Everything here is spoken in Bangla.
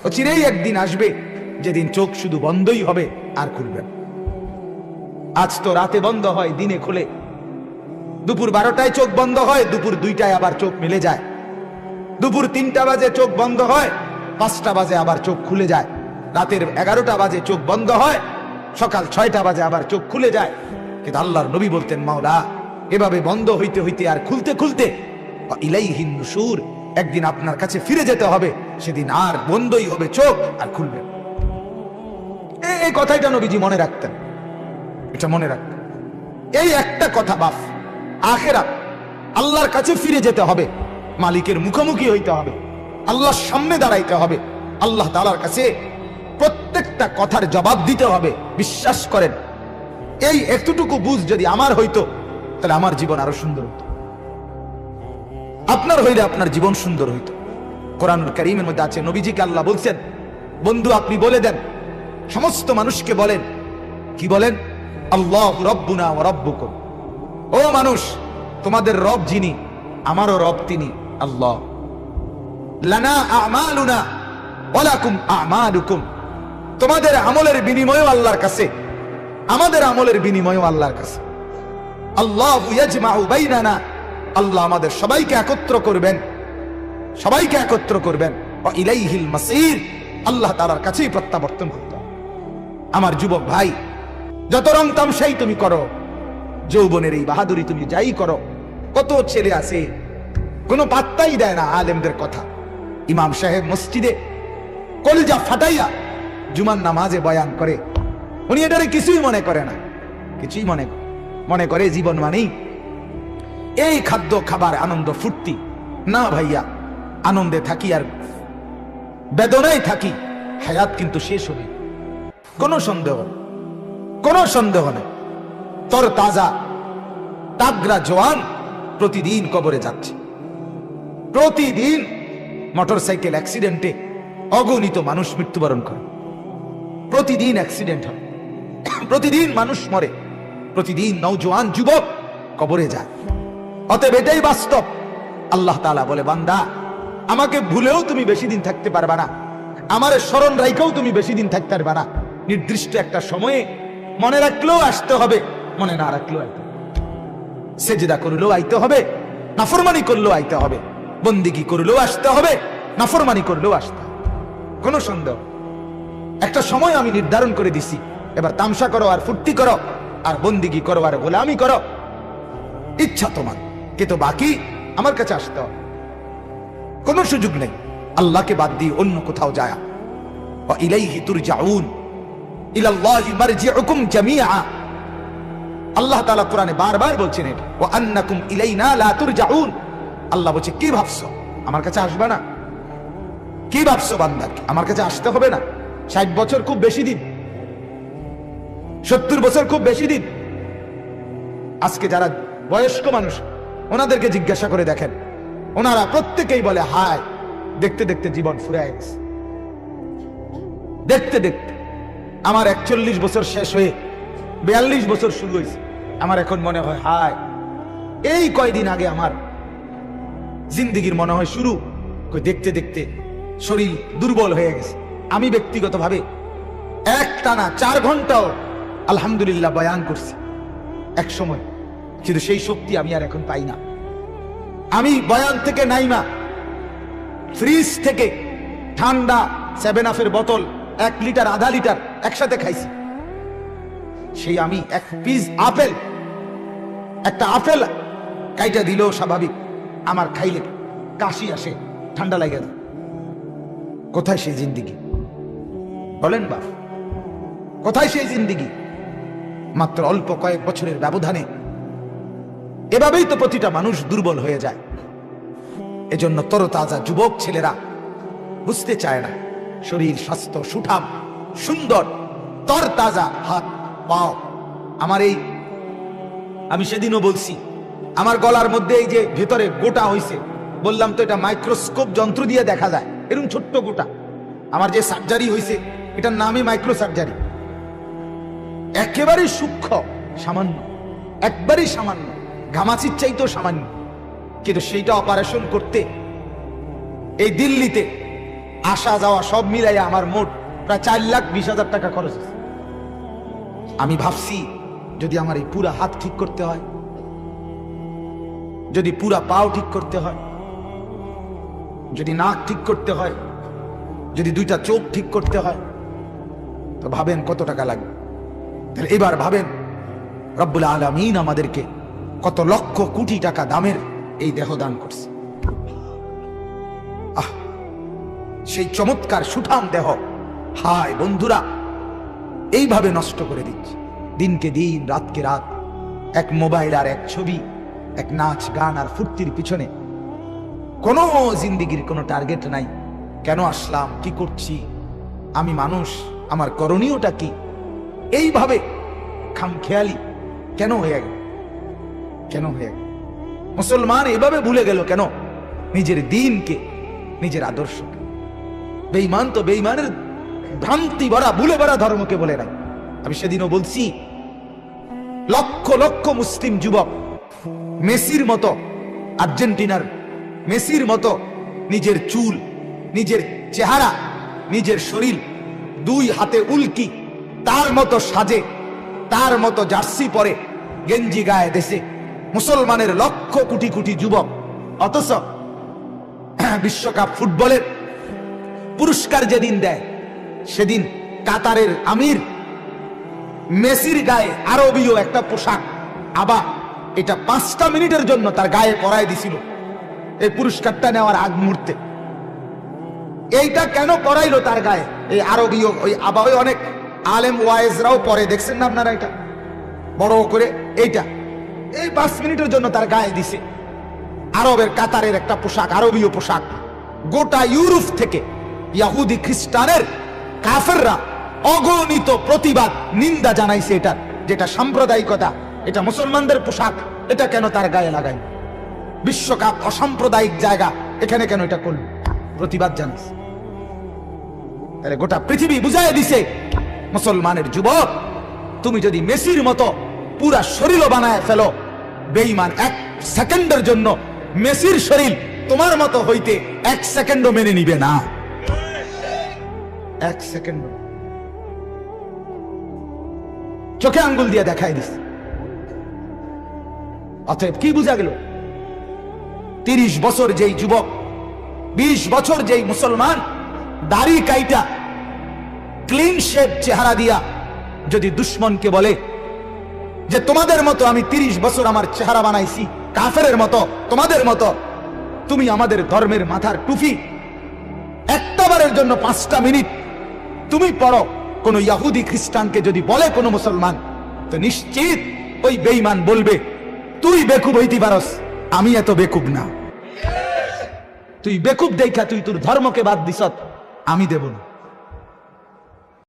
অচিরেই একদিন আসবে যেদিন চোখ শুধু বন্ধই হবে আর খুলবে না। আজ তো রাতে বন্ধ হয়, দিনে খুলে। দুপুর 12টায় চোখ বন্ধ হয়, দুপুর 2টায় আবার চোখ মিলে যায়। দুপুর 3টা বাজে চোখ বন্ধ হয়, 5টা বাজে আবার চোখ খুলে যায়। রাতের 11টা বাজে চোখ বন্ধ হয়, সকাল 6টা বাজে আবার চোখ খুলে যায়। কিন্তু আল্লাহর নবী বলতেন, মাওলা এভাবে বন্ধ হইতে হইতে আর খুলতে খুলতে ইলাইহিন নুশুর, একদিন আপনার কাছে ফিরে যেতে হবে, সেদিন আর বন্ধই হবে চোখ আর খুলবে। এই কথাটা নবীজি মনে রাখতেন, এটা মনে রাখতেন। এই একটা কথা বাফ, আখিরাত, আল্লাহর কাছে ফিরে যেতে হবে, মালিকের মুখোমুখি হইতে হবে, আল্লাহর সামনে দাঁড়াইতে হবে, আল্লাহ তাআলার কাছে প্রত্যেকটা কথার জবাব দিতে হবে। বিশ্বাস করেন, এই এতটুকু বুঝ যদি আমার হইতো, তাহলে আমার জীবন আরো সুন্দর হইতো। আপনার হইলে আপনার জীবন সুন্দর হইতো। কোরআনুল কারীমের মধ্যে আছে, নবীজিকে আল্লাহ বলছেন, বন্ধু আপনি বলে দেন, সমস্ত মানুষকে বলেন, কি বলেন? আল্লাহু রাব্বুনা ওয়া রাব্বুকুম। ও মানুষ, তোমাদের রব যিনি, আমারও রব তিনি আল্লাহ। লানা আমালুনা ওয়া লাকুম আমালুকুম। তোমাদের আমলের বিনিময়ও আল্লাহর কাছে, আমাদের আমলের বিনিময়ও আল্লাহর কাছে। আল্লাহু ইয়াজমাউ বাইনানা, আল্লাহ আমাদের সবাইকে একত্র করবেন, সবাইকে একত্র করবেন। ওয়া ইলাইহিল মাসির, আল্লাহ তাআলার কাছেই প্রত্যাবর্তন করতে হবে। আমার যুবক ভাই, যত রং তামশাই তুমি করো, যৌবনের এই বাহাদুরি তুমি যাই করো, কত ছেলে আছে কোনো পাত্তাই দেয় না আলেমদের কথা। ইমাম সাহেব মসজিদে কলিজা ফাটাইয়া জুমার নামাজে বয়ান করে, উনি এটারে কিছুই মনে করে না, কিছুই মনে করে জীবন মানেই এই খাদ্য খাবার আনন্দ ফুর্তি। না ভাইয়া, আনন্দে থাকি আর বেদনায় থাকি, হায়াত কিন্তু শেষ হবে, কোনো সন্দেহ নেই। তর তাজা তাগরা জওয়ান প্রতিদিন কবরে যাচ্ছে, প্রতিদিন মোটরসাইকেল অ্যাক্সিডেন্টে অগণিত মানুষ মৃত্যুবরণ করে, প্রতিদিন অ্যাক্সিডেন্ট হয়, প্রতিদিন মানুষ মরে, প্রতিদিন নওজোয়ান যুবক কবরে যায়। অতএব এটাই বাস্তব। আল্লাহ তাআলা বলে, বান্দা আমাকে ভুলেও তুমি বেশি দিন থাকতে পারবা না, আমার স্মরণ রাইখাও তুমি বেশি দিন থাকতে পারবা না। নির্দিষ্ট একটা সময়ে মনে রাখলেও আসতে হবে, মনে না রাখলেও আইতে হবে। সেজদা করলেও আইতে হবে, নাফরমানি করলেও আইতে হবে, বন্দিগি করলেও আসতে হবে, নাফরমানি করলেও আসতে হবে, কোনো সন্দেহ। একটা সময় আমি নির্ধারণ করে দিছি, এবার তামসা করো আর ফুর্তি করো আর বন্দিগি করো আর গোলামি করো, ইচ্ছা তোমার, কিন্তু বাকি আমার কাছে আসতে হবে, কোনো সুযোগ নেই আল্লাহকে বাদ দিয়ে অন্য কোথাও যায়। ওয়া ইলাইহি তুরজাউন, ইলাল্লাহি মারজিউকুম জামিআ। আল্লাহ তাআলা কোরআনে বারবার বলছেন এটা, ওয়া আন্নাকুম ইলাইনা লা তুরজাউন। আল্লাহ বলছে, কি ভাবছো আমার কাছে আসবে না? কি ভাবছো বান্দা আমার কাছে আসতে হবে না? 60 বছর খুব বেশি দিন, 70 বছর খুব বেশি দিন। আজকে যারা বয়স্ক মানুষ, ওনাদেরকে জিজ্ঞাসা করে দেখেন, ওনারা প্রত্যেকেই বলে, হায় দেখতে দেখতে জীবন ফুরায় গেছে, দেখতে দেখতে আমার 41 বছর শেষ হয়ে 42 বছর শুরু হয়েছে, আমার এখন মনে হয় হায় এই কয়দিন আগে আমার জিন্দেগির মনে হয় শুরু। দেখতে দেখতে শরীর দুর্বল হয়ে গেছে। আমি ব্যক্তিগতভাবে একটানা 4 ঘন্টাও আলহামদুলিল্লাহ বয়ান করছি এক সময়, কিন্তু সেই শক্তি আমি আর এখন পাই না। আমি বয়ান থেকে নাইমা ফ্রিজ থেকে ঠান্ডা 7 আপের বোতল 1 লিটার 1/2 লিটার একসাথে খাইছি। সেই আমি এক পিস আপেল, একটা আপেল কাইটা দিলেও স্বাভাবিক, আমার খাইলে কাশি আসে, ঠান্ডা লাগে। কোথায় সেই জিন্দিগি বলেন বাপ, কোথায় সেই জিন্দিগি? মাত্র অল্প কয়েক বছরের ব্যবধানে এভাবেই তো প্রতিটা মানুষ দুর্বল হয়ে যায়। এজন্য তরতাজা যুবক ছেলেরা বুঝতে চায় না, শরীর স্বাস্থ্য সুঠাম সুন্দর তরতাজা হাত পাও। আমার এই, আমি সেদিনও বলছি, আমার গলার মধ্যে এই যে ভেতরে গোটা হইছে, বললাম তো এটা মাইক্রোস্কোপ যন্ত্র দিয়ে দেখা যায়, এরকম ছোট্ট গোটা। আমার যে সার্জারি হইছে এটার নামই মাইক্রো সার্জারি, একেবারে সূক্ষ্ম, সামান্য, একবারই সামান্য, ঘামাচির চাইতেও সামান্য। কিন্তু সেইটা অপারেশন করতে এই দিল্লিতে আসা যাওয়া সব মিলাইয়া আমার মোট প্রায় 4,20,000 টাকা খরচ হয়েছে। আমি ভাবছি যদি আমার এই পুরা হাত ঠিক করতে হয়, যদি পুরা পাও ঠিক করতে হয়, যদি নাক ঠিক করতে হয়, যদি 2টা চোখ ঠিক করতে হয়, তো ভাবেন কত টাকা লাগবে। তাহলে এবার ভাবেন রব্বুল আলামিন আমাদেরকে কত লক্ষ কোটি টাকা দামের এই দেহ দান করছে। সেই চমৎকার সুঠাম দেহ, হায় বন্ধুরা, এইভাবে নষ্ট করে দিচ্ছে দিনকে দিন, রাতকে রাত। এক মোবাইল আর এক ছবি, এক নাচ গান আর ফুর্তির পিছনে কোনো জিন্দিগির কোনো টার্গেট নাই। কেন আসলাম, কি করছি, আমি মানুষ, আমার করণীয়টা কি, এইভাবে খামখেয়ালি কেন হয়ে গেল? কেন হয়ে গেল? মুসলমান এভাবে ভুলে গেল কেন নিজের দিনকে, নিজের আদর্শকে? বেঈমান তো বেঈমানের ভ্রান্তি ভরা, ভুলে ভরা ধর্মকে বলে নাই। আমি সেদিনও বলছি, লক্ষ লক্ষ মুসলিম যুবক মেসির মতো, আর্জেন্টিনার মেসির মতো নিজের চুল, নিজের চেহারা, নিজের শরীর 2 হাতে উল্কি, তার মতো সাজে, তার মতো জার্সি পরে, গেঞ্জি গায়ে দেশে মুসলমানের লক্ষ কোটি কোটি যুবক। অথচ বিশ্বকাপ ফুটবলের পুরস্কার যেদিন দেয়, সেদিন কাতারের আমির মেসির গায়ে আরবীয় একটা পোশাক, আবার এটা 5টা মিনিটের জন্য তার গায়ে পরায় দিছিল এই পুরস্কারটা নেওয়ার আগ মুহূর্তে। এইটা কেন পরাইলো তার গায়ে এই আরবীয় ওই আবা? ওই অনেক আলেম ওয়াইজরাও পরে, দেখছেন না আপনারা, এটা বড় করে এইটা এই 5 মিনিটের জন্য তার গায়ে দিছে আরবের কাতারের একটা পোশাক, আরবীয় পোশাক। গোটা ইউরোপ থেকে ইহুদি খ্রিস্টানের কাফেররা অগণিত প্রতিবাদ, নিন্দা জানাইছে এটা, যেটা সাম্প্রদায়িকতা, এটা মুসলমানদের পোশাক, এটা কেন তার গায়ে লাগাই? বিশ্বকাপ অসাম্প্রদায়িক জায়গা, এখানে কেন এটা করল? প্রতিবাদ জানাইছে। তাহলে গোটা পৃথিবী বুঝাই দিছে, মুসলমানের যুবক, তুমি যদি মেসির মতো পুরা শরীর বানায় ফেলো, বেঈমান 1 সেকেন্ডের জন্য মেসির শরীর তোমার মতো হইতে 1 সেকেন্ডও মেনে নিবে না। 1 সেকেন্ড চোখে আঙ্গুল দিয়ে দেখাই দিস। অতএব কি বুঝা গেল? 30 বছর যেই যুবক, 20 বছর যেই মুসলমান দাড়ি কাইটা ক্লিন শেভ চেহারা দিয়া যদি দুশ্মনকে বলে যে তোমাদের মতো আমি 30 বছর আমার চেহারা বানাইছি, কাফেরের মতো, তোমাদের মতো, তুমি আমাদের ধর্মের মাথার টুপি একটাবারের জন্য 5টা মিনিট তুমি পড়ো, কোন ইহুদি খ্রিস্টানকে যদি বলে কোন মুসলমান, তো নিশ্চিত ওই বেঈমান বলবে তুই বেকুব হইতে পারস, আমি এত বেকুব না। তুই বেকুব দেখা তুই তোর ধর্মকে বাদ দিস, আমি দেব না।